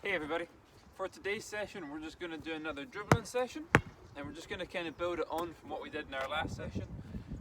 Hey everybody, for today's session we're just going to do another dribbling session, and we're just going to kind of build it on from what we did in our last session.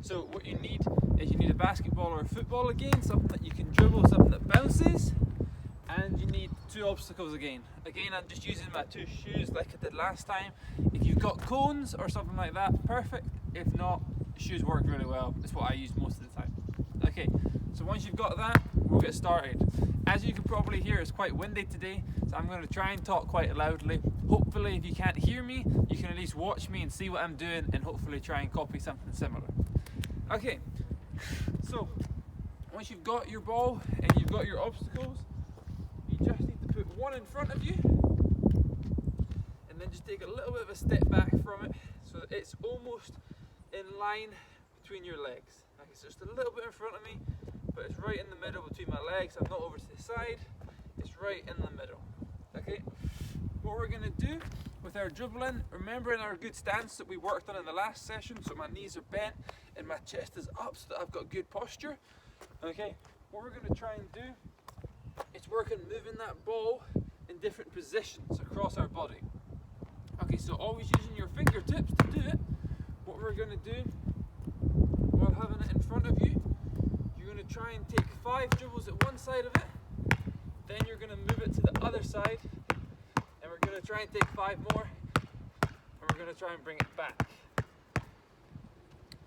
So what you need is you need a basketball or a football again, something that you can dribble, something that bounces, and you need two obstacles again. Again, I'm just using my two shoes like I did last time. If you've got cones or something like that, perfect. If not, shoes work really well. It's what I use most of the time. Okay, so once you've got that, we'll get started. As you can probably hear, it's quite windy today, so I'm going to try and talk quite loudly. Hopefully, if you can't hear me, you can at least watch me and see what I'm doing and hopefully try and copy something similar. Okay, so once you've got your ball and you've got your obstacles, you just need to put one in front of you and then just take a little bit of a step back from it so that it's almost in line between your legs. Okay, so just a little bit in front of me, but it's right in the middle between my legs. I'm not over to the side, it's right in the middle. Okay, what we're going to do with our dribbling, remembering our good stance that we worked on in the last session, so my knees are bent and my chest is up so that I've got good posture. Okay, what we're going to try and do is work on moving that ball in different positions across our body. Okay, so always using your fingertips to do it. What we're going to do while having it in front of you, you're going to try and take 5 dribbles at one side of it, then you're going to move it to the other side, and we're going to try and take 5 more, and we're going to try and bring it back.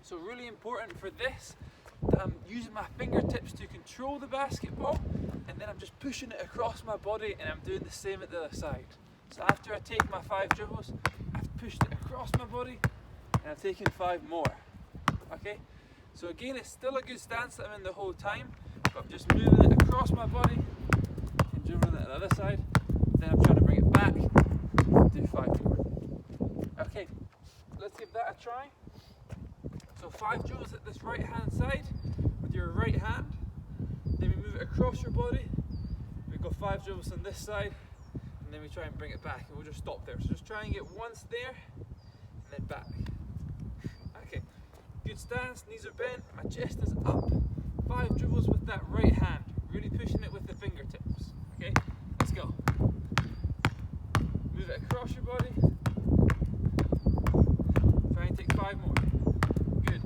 So really important for this, that I'm using my fingertips to control the basketball, and then I'm just pushing it across my body, and I'm doing the same at the other side. So after I take my 5 dribbles, I've pushed it across my body, and I've taken 5 more. Okay? So again, it's still a good stance that I'm in the whole time, but I'm just moving it across my body and dribbling it to the other side. Then I'm trying to bring it back, do 5 more. Okay, let's give that a try. So 5 dribbles at this right hand side with your right hand. Then we move it across your body. We go 5 dribbles on this side, and then we try and bring it back, and we'll just stop there. So just try and get once there, and then back. Okay. Good stance, knees are bent, my chest is up. 5 dribbles with that right hand, really pushing it with the fingertips. Okay, let's go. Move it across your body. Try and take 5 more. Good.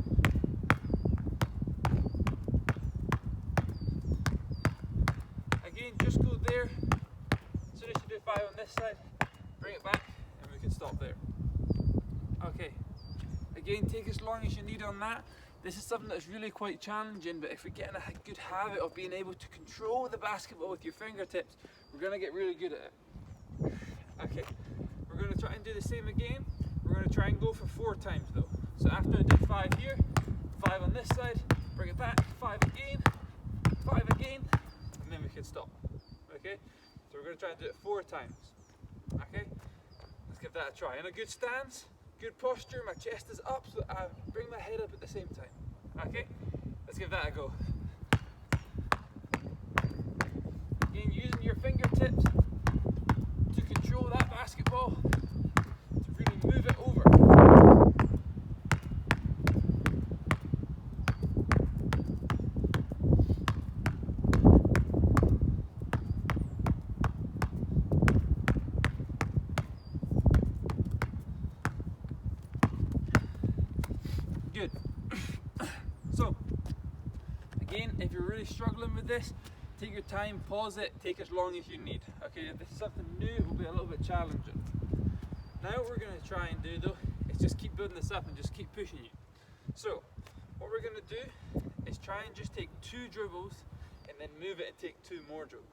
Again, just go there. As soon as you do 5 on this side, bring it back and we can stop there. Okay. Again, take as long as you need on that. This is something that's really quite challenging, but if we get in a good habit of being able to control the basketball with your fingertips, we're going to get really good at it. Okay, we're going to try and do the same again. We're going to try and go for 4 times though. So after I did 5 here, 5 on this side, bring it back, 5 again, 5 again, and then we can stop. Okay, so we're going to try and do it 4 times. Okay, let's give that a try. In a good stance, good posture, my chest is up so that I bring my head up at the same time. Okay, let's give that a go. Again, using your fingertips to control that basketball, to really move it over. Good. So, again, if you're really struggling with this, take your time, pause it, take as long as you need. Okay, if this is something new, it will be a little bit challenging. Now what we're going to try and do though, is just keep building this up and just keep pushing you. So, what we're going to do is try and just take 2 dribbles and then move it and take 2 more dribbles.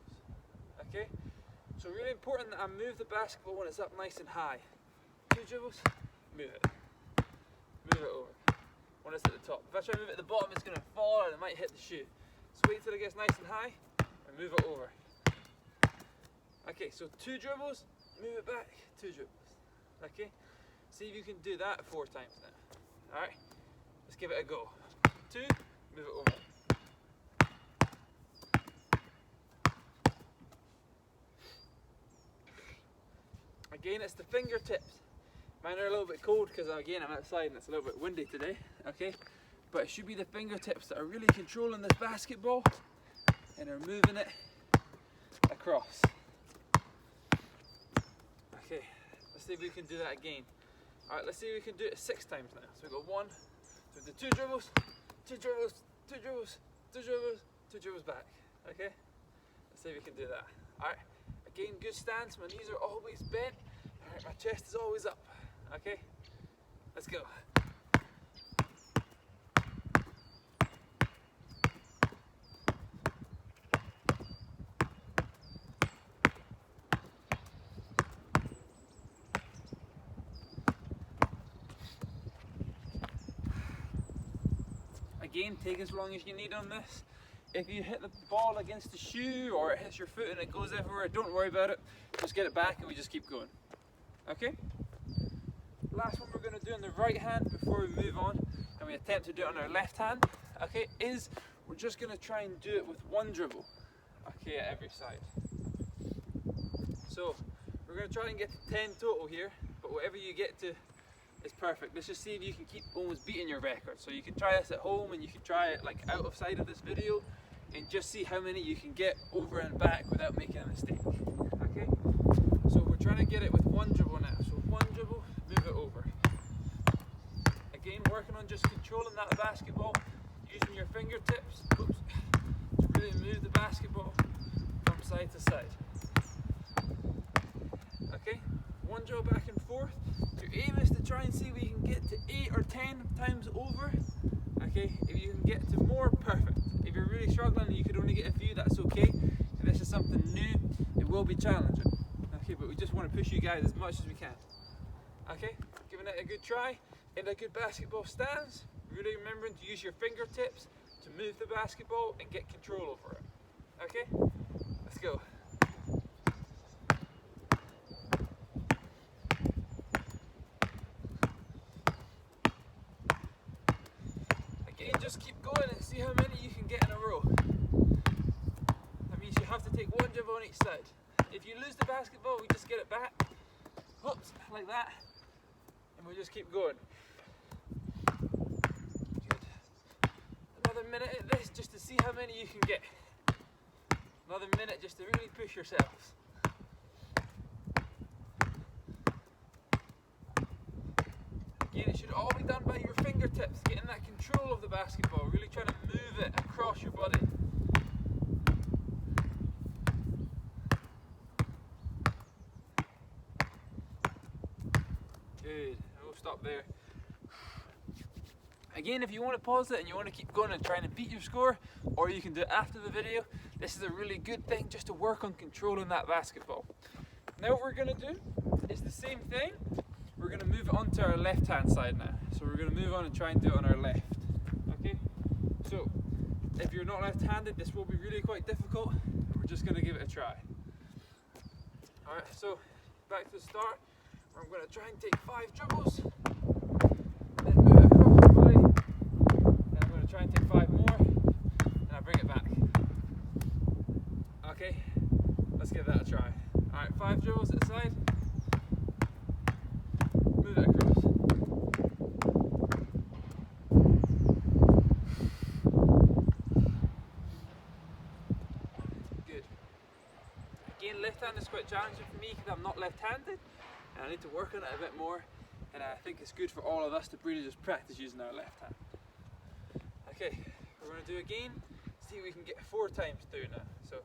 Okay? So really important that I move the basketball when it's up nice and high. 2 dribbles, move it. Move it over. When it's at the top. If I try to move it at the bottom, it's going to fall and it might hit the shoe. So wait till it gets nice and high and move it over. Okay, so 2 dribbles, move it back, 2 dribbles. Okay, see if you can do that 4 times now. Alright, let's give it a go. 2, move it over. Again, it's the fingertips. Mine are a little bit cold because again I'm outside and it's a little bit windy today, okay? But it should be the fingertips that are really controlling this basketball and are moving it across. Okay, let's see if we can do that again. Alright, let's see if we can do it 6 times now. So we go 1, so we do 2 dribbles, 2 dribbles, 2 dribbles, 2 dribbles, 2 dribbles back. Okay? Let's see if we can do that. Alright, again, good stance. My knees are always bent. Alright, my chest is always up. Okay? Let's go. Again, take as long as you need on this. If you hit the ball against the shoe or it hits your foot and it goes everywhere, don't worry about it. Just get it back and we just keep going. Okay? Last one we're going to do on the right hand before we move on and we attempt to do it on our left hand, okay, is we're just going to try and do it with 1 dribble, okay, at every side. So we're going to try and get to 10 total here, but whatever you get to is perfect. Let's just see if you can keep almost beating your record. So you can try this at home and you can try it like out of sight of this video and just see how many you can get over and back without making a mistake. Okay? So we're trying to get it with 1 dribble now. So 1 dribble, move it over. Again, working on just controlling that basketball, using your fingertips, oops, to really move the basketball from side to side. Okay? 1 dribble back and forth. Your aim is to try and see if you can get to 8 or 10 times over. Okay, if you can get to more, perfect. If you're really struggling and you could only get a few, that's okay. If this is something new, it will be challenging. Okay, but we just want to push you guys as much as we can. Okay, giving it a good try in a good basketball stance. Really remembering to use your fingertips to move the basketball and get control over it. Okay, let's go. Just keep going and see how many you can get in a row. That means you have to take 1 dribble on each side. If you lose the basketball, we just get it back, whoops, like that, and we'll just keep going. Good. Another minute at this just to see how many you can get. Another minute just to really push yourselves. Again, it should all be done by your fingertips, getting that control of the basketball, really trying to move it across your body. Good, we'll stop there. Again, if you want to pause it and you want to keep going and trying to beat your score, or you can do it after the video, this is a really good thing just to work on controlling that basketball. Now what we're going to do is the same thing. We're going to move it onto our left hand side now. So we're going to move on and try and do it on our left. Okay? So, if you're not left handed, this will be really quite difficult. We're just going to give it a try. Alright, so back to the start. I'm going to try and take 5 dribbles. Then move it across the body. Then I'm going to try and take 5 more. And I bring it back. Okay? Let's give that a try. Alright, 5 dribbles at the side. Move it across. Good. Again, left hand is quite challenging for me because I'm not left-handed and I need to work on it a bit more, and I think it's good for all of us to really just practice using our left hand. Okay, we're going to do again, see if we can get 4 times through now. So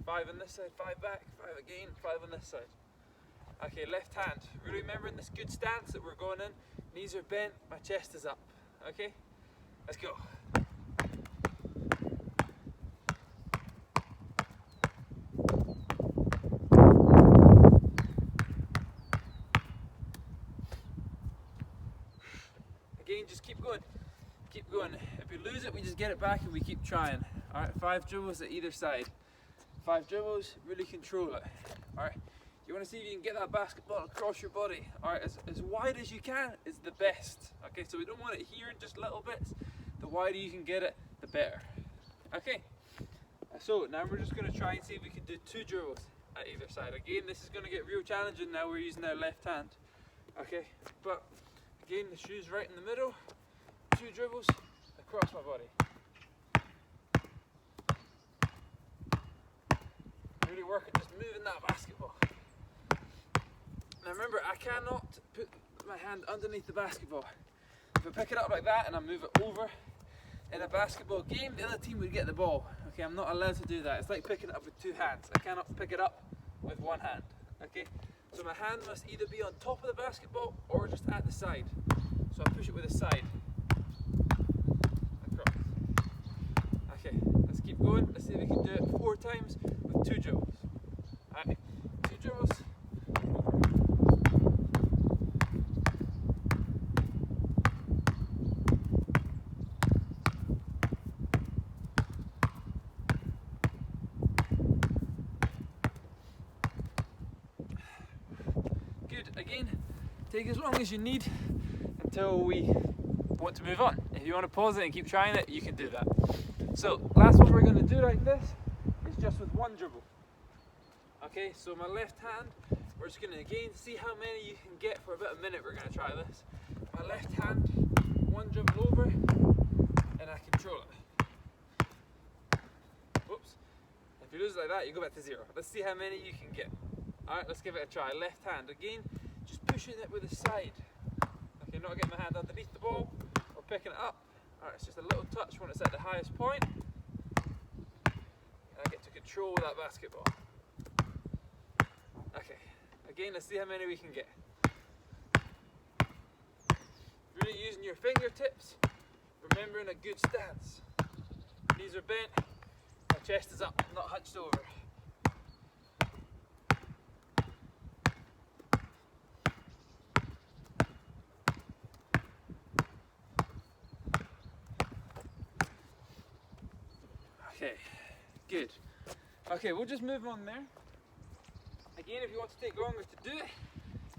5 on this side, 5 back, 5 again, 5 on this side. Okay, left hand. Really remembering this good stance that we're going in. Knees are bent, my chest is up. Okay? Let's go. Again, just keep going. Keep going. If we lose it, we just get it back and we keep trying. Alright, 5 dribbles at either side. 5 dribbles, really control it. Alright. You want to see if you can get that basketball across your body. Alright, as wide as you can is the best. Okay, so we don't want it here in just little bits. The wider you can get it, the better. Okay, so now we're just going to try and see if we can do 2 dribbles at either side. Again, this is going to get real challenging now we're using our left hand. Okay, but again, the shoe's right in the middle. 2 dribbles across my body. Really working, just moving that basketball. Remember, I cannot put my hand underneath the basketball. If I pick it up like that and I move it over in a basketball game, the other team would get the ball. Okay, I'm not allowed to do that. It's like picking it up with two hands. I cannot pick it up with one hand. Okay, so my hand must either be on top of the basketball or just at the side. So I push it with the side. Across. Okay, let's keep going. Let's see if we can do it 4 times with 2 dribbles. Alright, 2 dribbles. Good. Again, take as long as you need until we want to move on. If you want to pause it and keep trying it, you can do that. So, last one we're going to do like this is just with 1 dribble. Okay, so my left hand, we're just going to again see how many you can get for about a minute. We're going to try this. My left hand, 1 dribble over, and I control it. Whoops. If you lose it like that, you go back to 0. Let's see how many you can get. Alright, let's give it a try. Left hand again, just pushing it with the side. Okay, not getting my hand underneath the ball or picking it up. Alright, it's just a little touch when it's at the highest point. And I get to control that basketball. Okay, again, let's see how many we can get. Really using your fingertips, remembering a good stance. Knees are bent, my chest is up, not hunched over. Okay, good. Okay, we'll just move on there. Again, if you want to take longer to do it,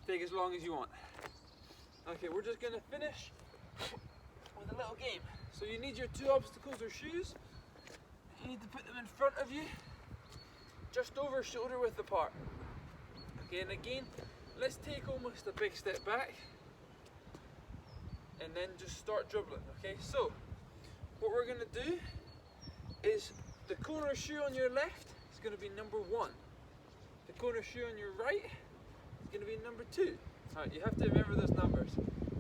take as long as you want. Okay, we're just going to finish with a little game. So you need your 2 obstacles or shoes. You need to put them in front of you, just over shoulder width apart. Okay, and again, let's take almost a big step back and then just start dribbling. Okay, so what we're going to do is the corner shoe on your left is going to be number 1. The corner shoe on your right is going to be number 2. Alright, you have to remember those numbers.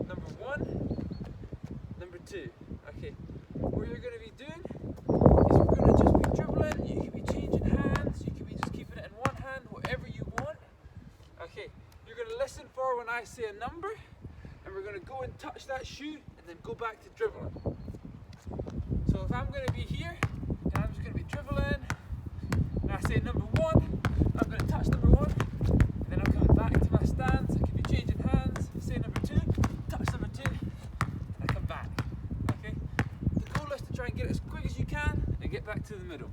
Number 1, number 2. Okay, what you're going to be doing is we're going to just be dribbling. You can be changing hands, you can be just keeping it in one hand, whatever you want. Okay, you're going to listen for when I say a number, and we're going to go and touch that shoe and then go back to dribbling. So if I'm going to be here, and I'm just going to be dribbling, and I say number 1, I'm going to touch number 1, and then I'm coming back to my stance. I can be changing hands, say number 2, touch number 2, and I come back. Okay? The goal is to try and get it as quick as you can and get back to the middle.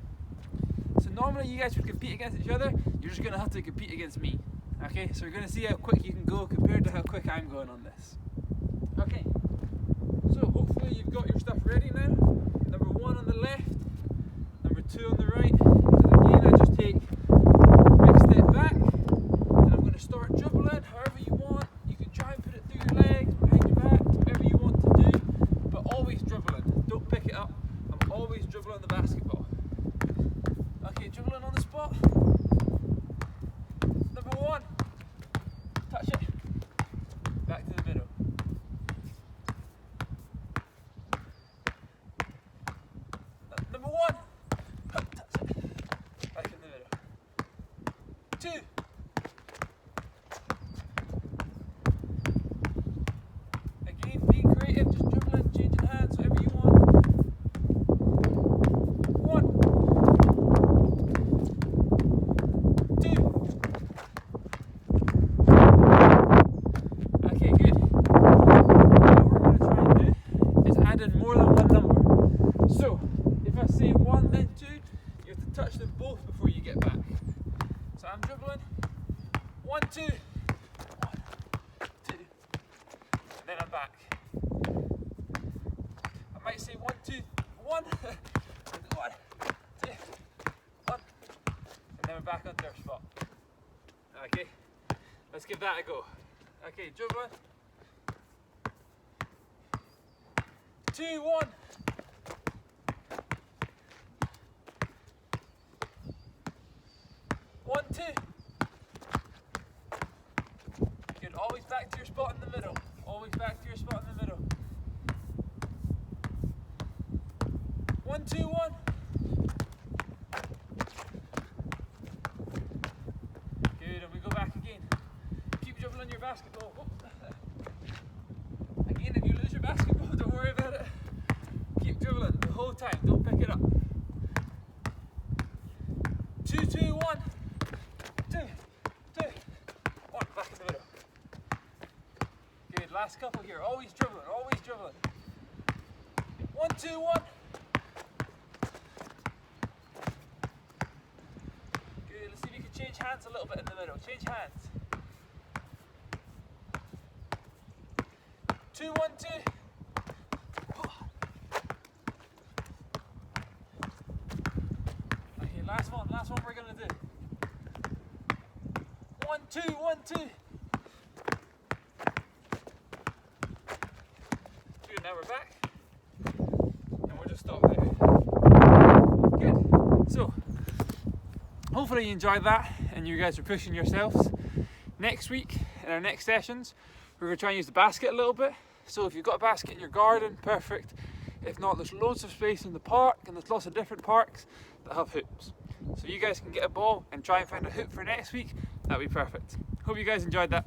So normally you guys would compete against each other, you're just going to have to compete against me. Okay? So you're going to see how quick you can go compared to how quick I'm going on this. Okay. So hopefully you've got your stuff ready now. Number 1 on the left, number 2 on the right. And again, I just take a big step back, and I'm going to start dribbling however you want. You can try and put it through your legs, behind your back, whatever you want to do, but always dribbling. Don't pick it up. I'm always dribbling the basketball. Okay, dribbling on the spot. Number 1, touch it, back to the middle. Number 1, touch it, back in the middle. 2, again, being creative, just dribbling, changing hands, whatever you want. 1, 2. Okay, good. What we're going to try and do is add in more than 1 number. So, if I say 1 then 2, you have to touch them both before you get back. So I'm dribbling, 1, 2, 1, 2, and then I'm back. I might say 1, 2, 1, and 1, 2, 1, and then we're back onto our spot. Okay, let's give that a go. Okay, dribbling, 2, 1. 1, 2. Good Always back to your spot in the middle. Always back to your spot in the middle. 1, 2, 1. Good, and we go back again. Keep dribbling your basketball. Oh. Again, if you lose your basketball, don't worry about it. Keep dribbling the whole time, don't pick it up. 2, 2, 1. 2, 2, 1. Back in the middle. Good, last couple here. Always dribbling, always dribbling. 1, 2, 1. Good, let's see if you can change hands a little bit in the middle. Change hands. 2, 1, 2. Okay, last one we're gonna do. 1, 2, 1, 2. Good, now we're back. And we'll just stop there. Good. So, hopefully you enjoyed that and you guys are pushing yourselves. Next week, in our next sessions, we're going to try and use the basket a little bit. So if you've got a basket in your garden, perfect. If not, there's loads of space in the park and there's lots of different parks that have hoops. So you guys can get a ball and try and find a hoop for next week. That'd be perfect. Hope you guys enjoyed that.